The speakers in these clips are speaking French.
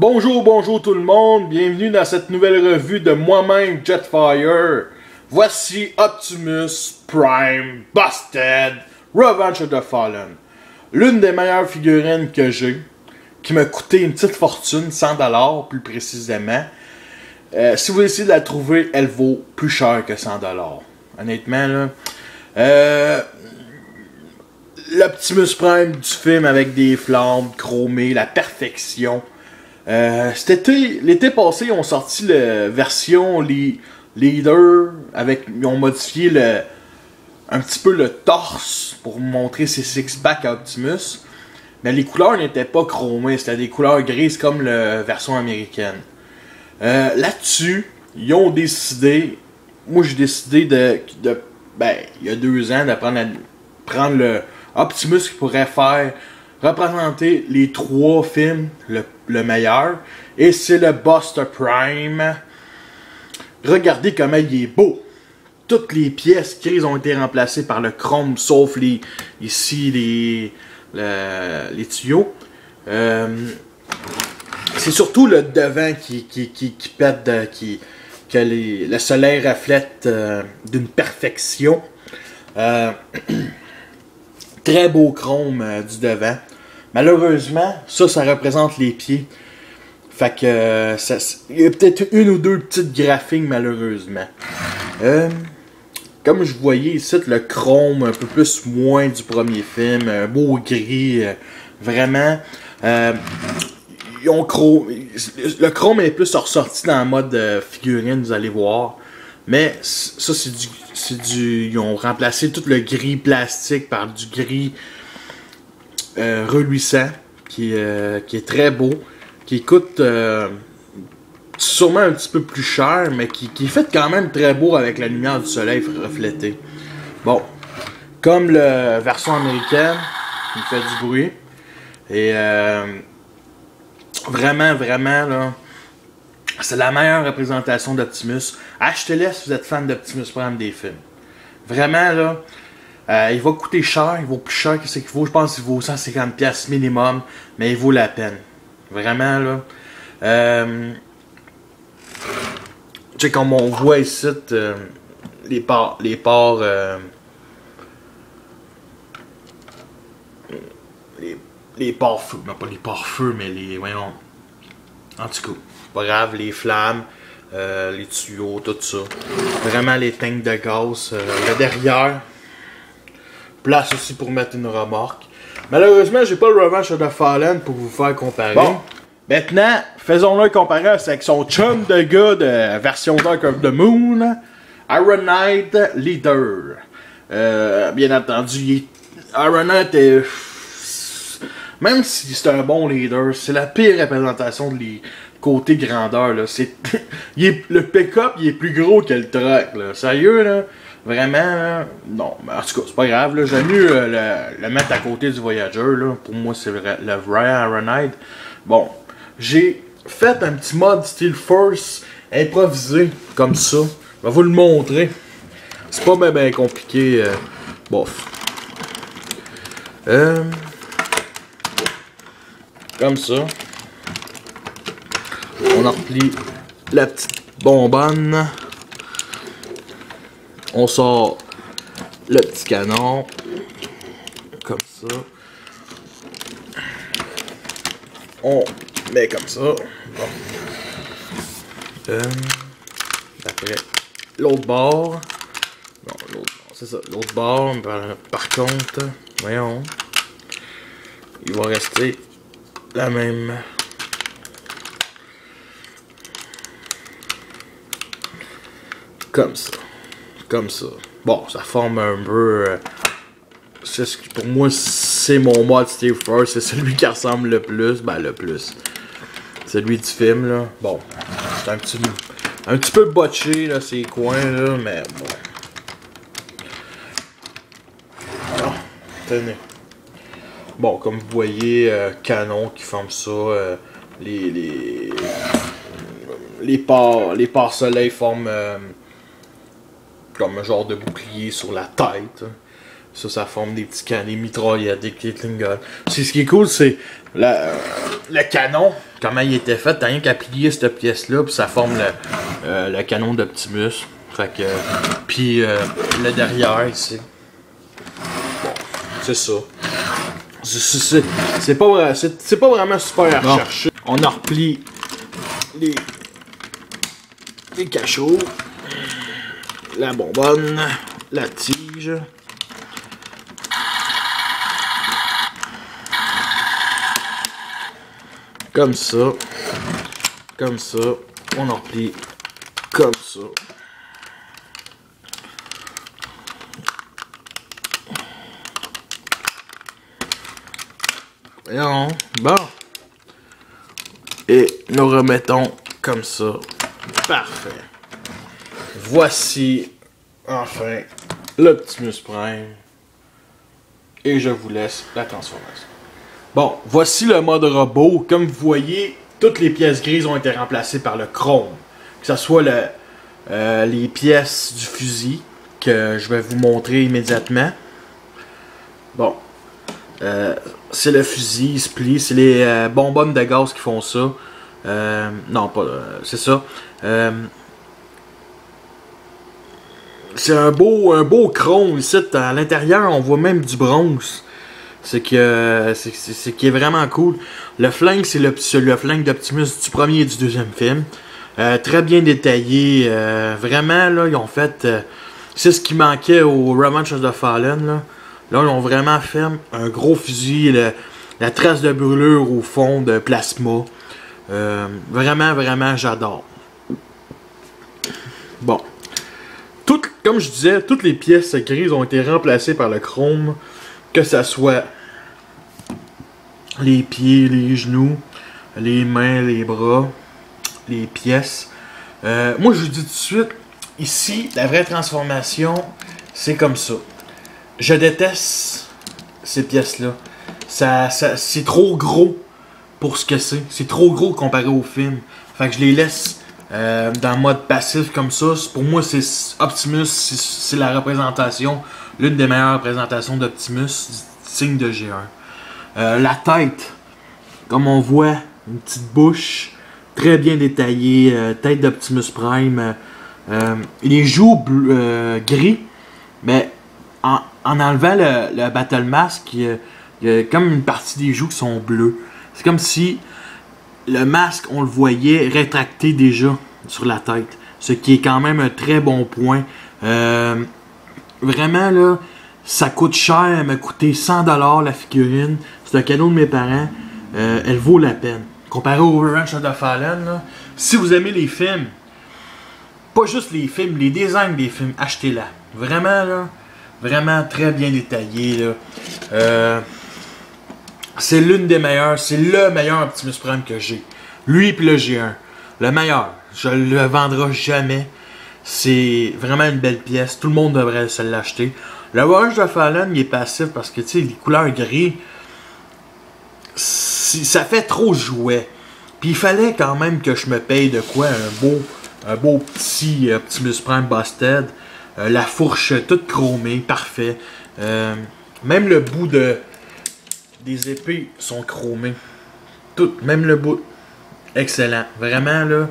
Bonjour tout le monde, bienvenue dans cette nouvelle revue de moi-même Jetfire. Voici Optimus Prime Busted Revenge of the Fallen. L'une des meilleures figurines que j'ai, qui m'a coûté une petite fortune, 100$ plus précisément. Si vous essayez de la trouver, elle vaut plus cher que 100$. Honnêtement, là. L'Optimus Prime du film avec des flammes chromées, la perfection. L'été passé, ils ont sorti la version Leader avec, ils ont modifié un petit peu le torse pour montrer ses six-packs à Optimus. Mais les couleurs n'étaient pas chromées, c'était des couleurs grises comme la version américaine. Là-dessus, ils ont décidé, moi j'ai décidé il y a 2 ans, de prendre le Optimus qui pourrait représenter les 3 films le meilleur. Et c'est le Buster Prime. Regardez comment il est beau. Toutes les pièces grises ont été remplacées par le chrome, sauf les tuyaux. C'est surtout le devant qui pète, que le soleil reflète d'une perfection. Très beau chrome du devant. Malheureusement, ça représente les pieds. Fait que il y a peut-être une ou deux petites graphiques malheureusement. Comme je voyais ici, le chrome un peu plus moins du premier film, un beau gris, vraiment. Le chrome est plus ressorti dans le mode figurine, vous allez voir. Mais ça ils ont remplacé tout le gris plastique par du gris reluisant, qui est très beau, qui coûte sûrement un petit peu plus cher, mais qui est fait quand même très beau avec la lumière du soleil reflétée. Bon, comme la version américaine, qui fait du bruit. Et vraiment, là, c'est la meilleure représentation d'Optimus. Achetez-le si vous êtes fan d'Optimus Prime des films. Vraiment, là, il va coûter cher, il vaut plus cher que ce qu'il vaut. Je pense qu'il vaut 150$ minimum, mais il vaut la peine. Vraiment, là. Tu sais, comme on voit ici, les ports, feu, non pas les ports feu, mais voyons, en tout cas, pas grave, les flammes, les tuyaux, tout ça. Vraiment les tanks de gaz, le derrière, place aussi pour mettre une remorque. Malheureusement, j'ai pas le Revenge of the Fallen pour vous faire comparer. Bon, maintenant, faisons-le comparer avec son chum de gars de version Dark of the Moon, Iron Knight Leader. Bien entendu, Iron Knight est... Même si c'est un bon leader, c'est la pire représentation de côté grandeur. Là. Le pick-up, il est plus gros que le truck. Là. Sérieux, là? Vraiment, là? Non. Mais en tout cas, c'est pas grave. J'aime mieux le mettre à côté du Voyager. Là. Pour moi, c'est le vrai Iron Knight. Bon, j'ai fait un petit mode Steel Force improvisé, comme ça. Je vais vous le montrer. C'est pas bien compliqué. Bof. Comme ça. On replie la petite bonbonne. On sort le petit canon. Comme ça. On met comme ça. Bon. Après, l'autre bord. Non, l'autre bord, c'est ça. L'autre bord, par contre, voyons. Il va rester la même. Comme ça. Comme ça. Bon, ça forme un peu... pour moi, c'est mon mode Steel Force. C'est celui qui ressemble le plus. Ben, le plus. Celui du film, là. Bon. C'est un petit peu botché, là, ces coins, là. Mais bon. Ah, tenez. Bon, comme vous voyez, canon qui forme ça. Les pare soleil forment... comme un genre de bouclier sur la tête. Ça forme des petits canons, des mitraillettes, des Gatling guns. Ce qui est cool, c'est le canon, comment il était fait. T'as rien qu'à plier cette pièce-là, puis ça forme le canon d'Optimus. Fait que. Puis le derrière ici. Bon, c'est ça. C'est pas vraiment super à rechercher. On a repli les cachots, la bonbonne, la tige. Comme ça. Comme ça. On en replie comme ça. Voyons. Bon. Et nous remettons comme ça. Parfait. Voici enfin l'Optimus Prime. Et je vous laisse la transformation. Bon, voici le mode robot. Comme vous voyez, toutes les pièces grises ont été remplacées par le chrome. Que ce soit les pièces du fusil, que je vais vous montrer immédiatement. Bon. C'est le fusil, il se plie. C'est les bonbonnes de gaz qui font ça. Non, pas... c'est ça. C'est un beau chrome ici. À l'intérieur, on voit même du bronze. C'est qui est vraiment cool. Le flingue, c'est le flingue d'Optimus du premier et du deuxième film. Très bien détaillé. Vraiment, là, ils ont fait... c'est ce qui manquait au Revenge of the Fallen. Là, ils ont vraiment fait un gros fusil. La trace de brûlure au fond de plasma. Vraiment, j'adore. Bon. Comme je disais, toutes les pièces grises ont été remplacées par le chrome. Que ça soit les pieds, les genoux, les mains, les bras, les pièces. Moi, je vous dis tout de suite, ici, la vraie transformation, c'est comme ça. Je déteste ces pièces-là. C'est trop gros pour ce que c'est. C'est trop gros comparé au film. Fait que je les laisse dans le mode passif comme ça. Pour moi, c'est Optimus, c'est la représentation, l'une des meilleures représentations d'Optimus, signe de G1. La tête, comme on voit, une petite bouche, très bien détaillée, tête d'Optimus Prime. Les joues gris, mais en enlevant le Battle Mask, il y a comme une partie des joues qui sont bleues. C'est comme si le masque, on le voyait rétracté déjà sur la tête. Ce qui est quand même un très bon point. Vraiment, là, ça coûte cher. Elle m'a coûté 100$ la figurine. C'est un cadeau de mes parents. Elle vaut la peine. Comparé au Revenge of the Fallen, là, si vous aimez les films, pas juste les films, les designs des films, achetez-la. Vraiment, là, vraiment très bien détaillé, là. C'est l'une des meilleures, c'est le meilleur Optimus Prime que j'ai. Lui puis le G1. Le meilleur. Je le vendrai jamais. C'est vraiment une belle pièce. Tout le monde devrait se l'acheter. Le Revenge of the Fallen, il est passif parce que, tu sais, les couleurs gris, ça fait trop jouet. Puis il fallait quand même que je me paye de quoi? Un beau petit Optimus Prime Busted. La fourche toute chromée, parfait. Même le bout des épées sont chromées. Tout, même le bout. Excellent. Vraiment, là,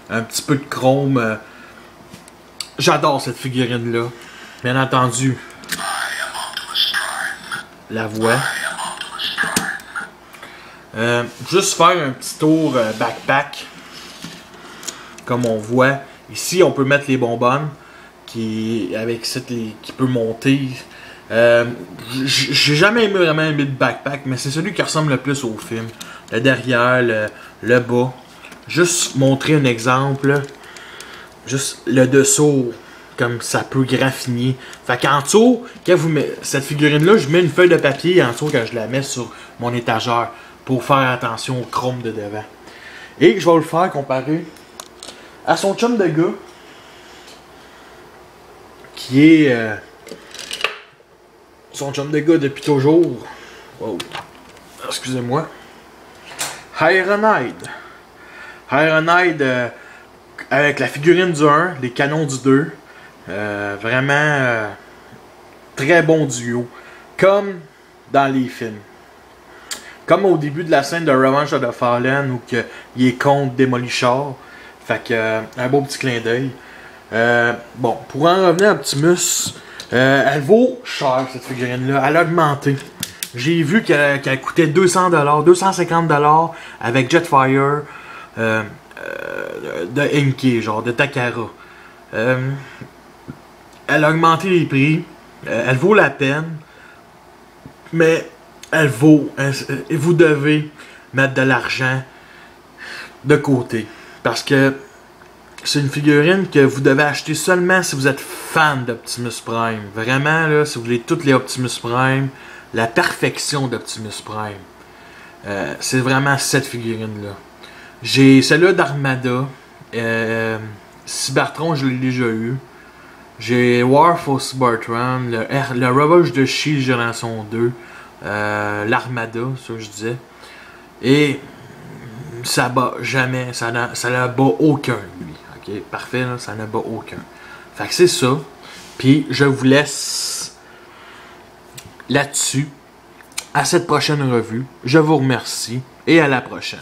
un petit peu de chrome. J'adore cette figurine-là. Bien entendu, la voix. Juste faire un petit tour backpack. Comme on voit. Ici, on peut mettre les bonbonnes. Qui peut monter. J'ai jamais vraiment aimé le backpack, mais c'est celui qui ressemble le plus au film. Le derrière, le bas. Juste montrer un exemple. Juste le dessous, comme ça peut graffiner. Fait qu'en dessous, quand vous mettez cette figurine-là, je mets une feuille de papier en dessous quand je la mets sur mon étagère pour faire attention au chrome de devant. Et je vais le faire comparer à son chum de gars qui est son chum de gars depuis toujours. Oh. Excusez-moi. Ironhide. Ironhide avec la figurine du 1, les canons du 2. Vraiment très bon duo. Comme dans les films. Comme au début de la scène de Revenge of the Fallen où il est contre Démolichard. Fait que, un beau petit clin d'œil. Bon, pour en revenir à Optimus, elle vaut cher cette figurine-là. Elle a augmenté. J'ai vu qu'elle coûtait 200$, 250$ avec Jetfire de Enki, genre de Takara. Elle a augmenté les prix. Elle vaut la peine. Mais elle vaut. Vous devez mettre de l'argent de côté. Parce que c'est une figurine que vous devez acheter seulement si vous êtes fan d'Optimus Prime. Vraiment, là, si vous voulez toutes les Optimus Prime, la perfection d'Optimus Prime. C'est vraiment cette figurine-là. J'ai celle-là d'Armada. Cybertron, je l'ai déjà eu. J'ai War for Cybertron, le Ravage de Shield Génération 2, l'Armada, ça que je disais. Et ça bat jamais, ça n'a bat aucun, lui. Ok, parfait, là, ça n'a bat aucun. Fait que c'est ça. Puis je vous laisse là-dessus. À cette prochaine revue. Je vous remercie et à la prochaine.